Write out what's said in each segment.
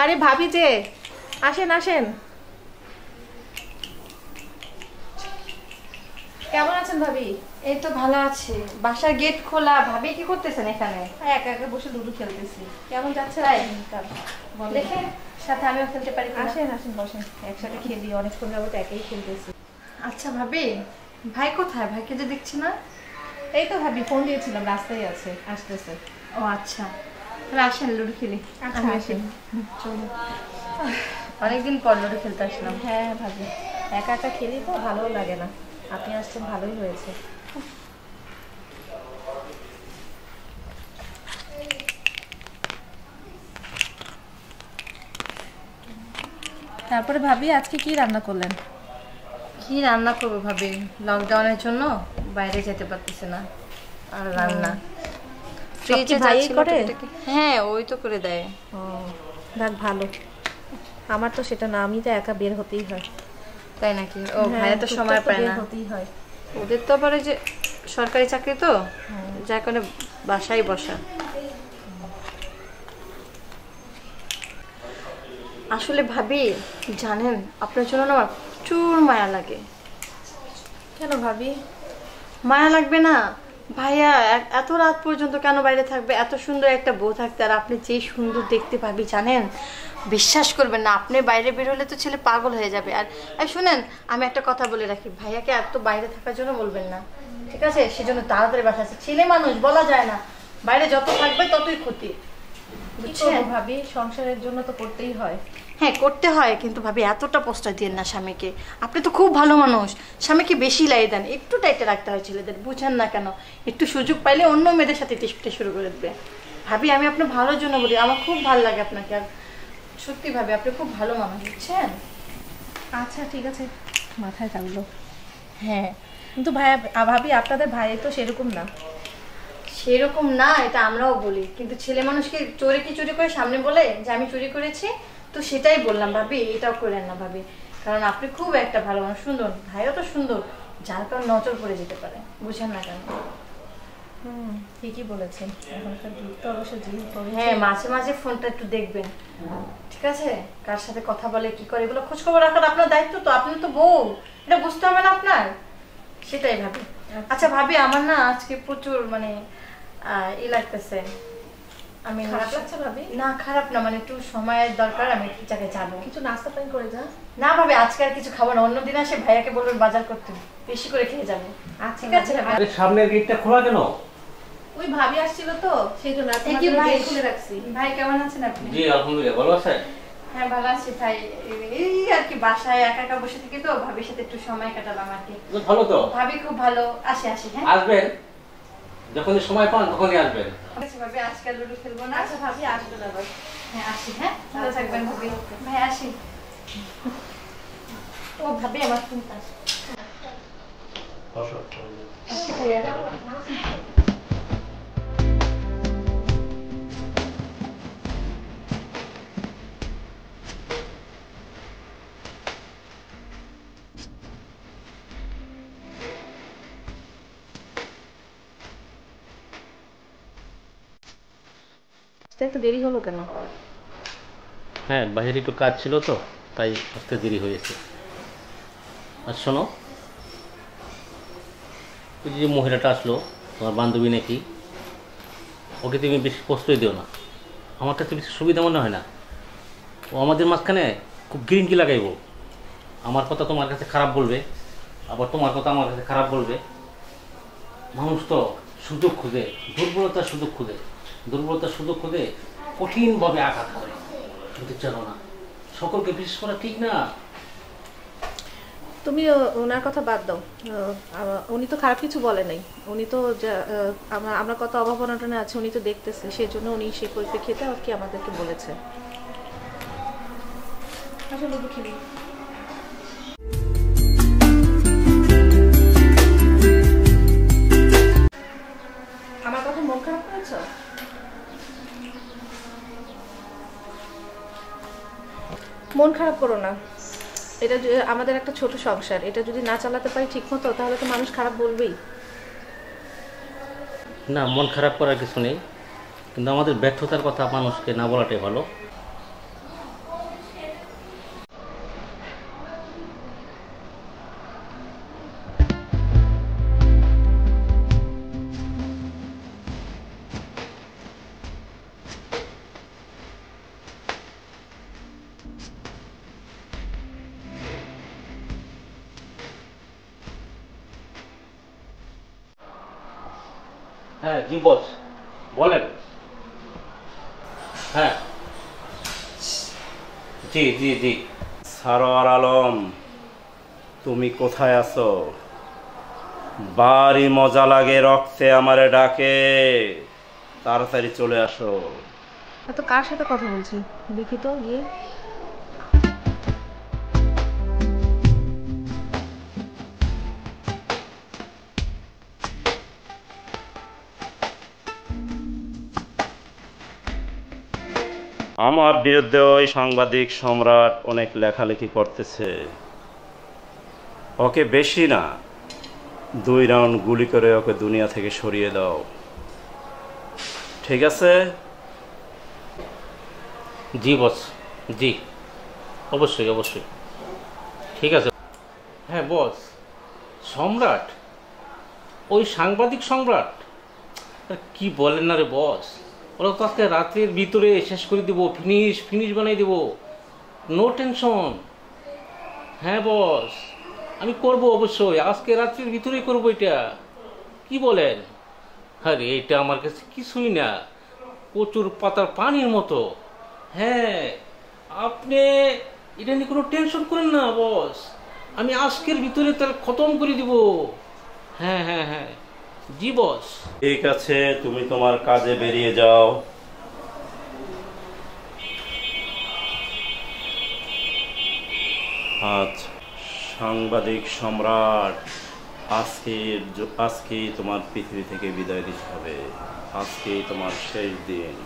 আরে ভাবি যে, আসেন আসেন। কেমন আছেন ভাবি? এই তো ভালো আছি। বাসার গেট খোলা, ভাবি কি করতেছেন এখানে? একা একা বসে লুডো খেলতেছি। কেমন যাচ্ছে তাই? দিনকাল? বলেন। দেখে সাথে আমিও খেলতে পারি কিনা? আসেন আসেন বসেন, একসাথে খেলি। অনেকক্ষণ যাবত একাই খেলতেছি। আচ্ছা ভাবি, ভাই কোথায়? ভাইকে যে দেখছি না। এই তো ভাবি ফোন দিয়েছিলাম, রাস্তায় আছে, আসতেছে। ও আচ্ছা, তাহলে আসেন লুডো খেলি। আচ্ছা আমি আসেন। চলো। অনেকদিন পর লুডো খেলতে আসলাম। হ্যাঁ ভাবি, একা একা খেলি তো ভালোও লাগে না। আপনি আসছেন, ভালোই হয়েছে। তারপরে ভাবি আজকে কি রান্না করলেন? কি রান্না করবো ভাবি, লকডাউনের জন্য বাইরে যেতে পারতেছে না। আর রান্না ফ্রিজে ভাই যাচ্ছিল করে? টুকিটাকি। হ্যাঁ, ওই তো করে দেয়। ও যাক ভালো। আমার তো সেটা না, আমি তো একা বের হতেই হয়। তাই নাকি? ও হ্যাঁ, ভাইয়া তো সময় টুকটাক তো পায় বের না। হতেই হয়। ওদের তো আবার ওই যে সরকারি চাকরি তো, যার কারণে বাসায় বসা। আসলে ভাবি জানেন, আপনার জন্য না আমার প্রচুর মায়া লাগে। কেন ভাবি? মায়া লাগবে না? ভাইয়া এত রাত পর্যন্ত কেন বাইরে থাকবে? এত সুন্দর একটা বউ থাকতে, আর আপনি যে সুন্দর দেখতে ভাবি জানেন, বিশ্বাস করবেন না, আপনি বাইরে বেরোলে তো ছেলে পাগল হয়ে যাবে। আর শুনেন, আমি একটা কথা বলে রাখি, ভাইয়াকে এত বাইরে থাকার জন্য বলবেন না, ঠিক আছে? সেজন্য তাড়াতাড়ি বাসা আছে। ছেলে মানুষ বলা যায় না, বাইরে যত থাকবে ততই ক্ষতি। কি করবো ভাবি, সংসারের জন্য তো করতেই হয়। হ্যাঁ করতে হয়, কিন্তু ভাবি এতটা প্রশ্রয় দিয়েন না স্বামীকে। আপনি তো খুব ভালো মানুষ, স্বামীকে বেশি লাই দেন। একটু টাইটে রাখতে হয় ছেলেদের, বুঝেন না কেন? একটু সুযোগ পাইলে অন্য মেয়েদের সাথে টিসপিটে শুরু করে দেবে। ভাবি আমি আপনার ভালোর জন্য বলি, আমার খুব ভালো লাগে আপনাকে। আর সত্যি ভাবি আপনি খুব ভালো মানুষ, বুঝছেন? আচ্ছা ঠিক আছে, মাথায় থাকলো। হ্যাঁ কিন্তু ভাইয়া ভাবি আপনাদের ভাই তো সেরকম না। সেরকম না, এটা আমরাও বলি, কিন্তু ছেলে মানুষকে চোরে কি চুরি করে সামনে বলে যে আমি চুরি করেছি? তো সেটাই বললাম ভাবি, এটাও করেন না ভাবি, কারণ আপনি খুব একটা ভালো মানুষ, সুন্দর ভাইও তো সুন্দর, যার কারণ নজর পড়ে যেতে পারে, বুঝেন না কেন? ঠিকই বলেছেন, এখনকার যুগ তো অবশ্য যেহেতু। হ্যাঁ মাঝে মাঝে ফোনটা একটু দেখবেন, ঠিক আছে? কার সাথে কথা বলে কি করে এগুলো খোঁজ খবর রাখার আপনার দায়িত্ব তো, আপনি তো বউ, এটা বুঝতে হবে না আপনার? সেটাই ভাবি। আচ্ছা ভাবি, আমার না আজকে প্রচুর মানে ই লাগতেছে। আমি খারাপ লাগছে ভাবি? না খারাপ না, মানে একটু সময়ের দরকার, আমি একটু জায়গায় যাবো। কিছু নাস্তা পানি করে যা। না ভাবি আজকে আর কিছু খাবো না, অন্যদিন আসে ভাইয়াকে বলবেন বাজার করতে, বেশি করে খেয়ে যাবো। আচ্ছা ঠিক আছে? আরে সামনের গেটটা খোলা কেন? ওই ভাবি আসছিল তো সেই জন্য কি ভাই খুলে রাখছি। ভাই কেমন আছেন আপনি? জি আলহামদুলিল্লাহ, ভালো আছেন? হ্যাঁ ভালো আছি ভাই। এই আর কি, বাসায় একা একা বসে থাকি তো, ভাবির সাথে একটু সময় কাটালাম আর কি। ভালো তো? ভাবি খুব ভালো। আসি আসি। হ্যাঁ আসবেন, যখনই সময় পান তখনই আসবেন। আচ্ছা ভাবি, আজকাল লুডো খেলবো না। আচ্ছা ভাবি আসবেন আবার। হ্যাঁ আসি। হ্যাঁ ভালো থাকবেন ভাবি। ভাই আসি। ও ভাবি আমার ফোনটা একটু দেরি হলো কেন? হ্যাঁ বাইরে একটু কাজ ছিল তো, তাই আসতে দেরি হয়েছে। আর শোনো, ওই যে মহিলাটা আসলো তোমার বান্ধবী নাকি, ওকে তুমি বেশি প্রশ্রয় দিও না, আমার কাছে বেশি সুবিধা মনে হয় না। ও আমাদের মাঝখানে খুব গিরিঙ্গি লাগাইব, আমার কথা তোমার কাছে খারাপ বলবে, আবার তোমার কথা আমার কাছে খারাপ বলবে। মানুষ তো সুযোগ খুঁজে, দুর্বলতার সুযোগ খুঁজে, দুর্বলতার সুযোগ খুঁজে কঠিনভাবে আঘাত করে, কিন্তু জানো না সকলকে বিশ্বাস করা ঠিক না। তুমি ওনার কথা বাদ দাও। উনি তো খারাপ কিছু বলে নাই। উনি তো আমরা কত অভাব অনটনে আছে উনি তো দেখতেছে, সেই জন্য উনি সেই পরিপ্রেক্ষিতে আর কি আমাদেরকে বলেছে। আসলে খেলি আমার কথা মন খারাপ করেছো? মন খারাপ করো না, এটা আমাদের একটা ছোট সংসার, এটা যদি না চালাতে পারি ঠিক মতো তাহলে তো মানুষ খারাপ বলবেই। না মন খারাপ করার কিছু নেই, কিন্তু আমাদের ব্যর্থতার কথা মানুষকে না বলাটাই ভালো। হ্যাঁ জি বস, বলেন। হ্যাঁ জি জি জি। সারোয়ার আলম, তুমি কোথায় আছো? বাড়ি মজা লাগে রক্তে আমারে ডাকে, তাড়াতাড়ি চলে আসো। এত কার সাথে কথা বলছি দেখি তো গিয়ে। আমার বিরুদ্ধে ওই সাংবাদিক সম্রাট অনেক লেখালেখি করতেছে। ওকে বেশি না, 2 রাউন্ড গুলি করে ওকে দুনিয়া থেকে সরিয়ে দাও, ঠিক আছে? জি বস, জি অবশ্যই অবশ্যই, ঠিক আছে। হ্যাঁ বস, সম্রাট, ওই সাংবাদিক সম্রাট, কি বলেন না রে বস, ওরা তো আজকে রাত্রের ভিতরে শেষ করে দিব, ফিনিশ ফিনিশ বানাই দেব, নো টেনশন। হ্যাঁ বস, আমি করব অবশ্যই, আজকে রাত্রের ভিতরেই করবো এটা, কি বলেন? আরে এটা আমার কাছে কিছুই না, প্রচুর পাতার পানির মতো। হ্যাঁ আপনি এটা নিয়ে কোনো টেনশন করেন না বস, আমি আজকের ভিতরে তাহলে খতম করে দিব। হ্যাঁ হ্যাঁ হ্যাঁ জি বস। ঠিক আছে, তুমি তোমার কাজে বেরিয়ে যাও। আজ সাংবাদিক সম্রাট, আজকেই তোমার পৃথিবী থেকে বিদায় দিতে হবে, আজকেই তোমার শেষ দিন।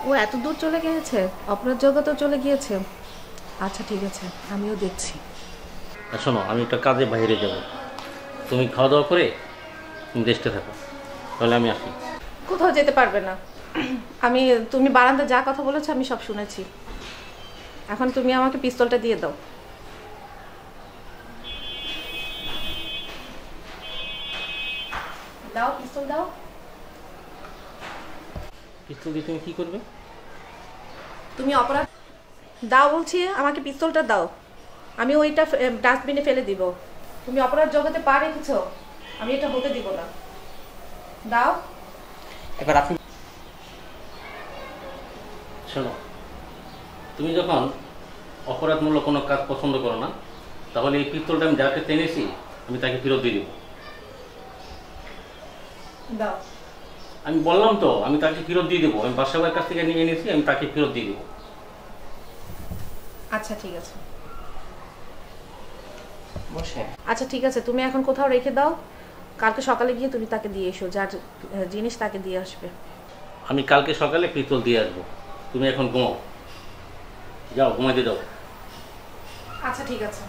ও এত দূর চলে গিয়েছে, অপরাধ জগতেও চলে গিয়েছে। আচ্ছা ঠিক আছে, আমিও দেখছি। আর শোনো, আমি একটা কাজে বাইরে যাব, তুমি খাওয়া দাওয়া করে তুমি রেস্টে থাকো, তাহলে আমি আসি। কোথাও যেতে পারবে না। তুমি বারান্দা যা কথা বলেছো আমি সব শুনেছি। এখন তুমি আমাকে পিস্তলটা দিয়ে দাও। দাও, পিস্তল দাও। পিস্তল দিয়ে তুমি কি করবে? তুমি অপরাধ দাও বলছি, আমাকে পিস্তলটা দাও, আমি ওইটা ডাস্টবিনে ফেলে দিব। তুমি অপরাধ জগতে পা রেখেছ, আমি এটা হতে দিব না। দাও। এবার আপনি শোনো, তুমি যখন অপরাধমূলক কোনো কাজ পছন্দ করো না, তাহলে এই পিস্তলটা আমি যাকে টেনেছি আমি তাকে ফেরত দিয়ে দেবো। দাও। আমি বললাম তো, আমি তাকে ফেরত দিয়ে দেবো, আমি বাসা ভাইয়ের কাছ থেকে নিয়ে এনেছি, আমি তাকে ফেরত দিয়ে দেবো। আচ্ছা ঠিক আছে, বসে। আচ্ছা ঠিক আছে, তুমি এখন কোথাও রেখে দাও, কালকে সকালে গিয়ে তুমি তাকে দিয়ে এসো, যার জিনিস তাকে দিয়ে আসবে। আমি কালকে সকালে পিস্তল দিয়ে আসবো, তুমি এখন ঘুমাও, যাও ঘুমাইতে যাও। আচ্ছা ঠিক আছে।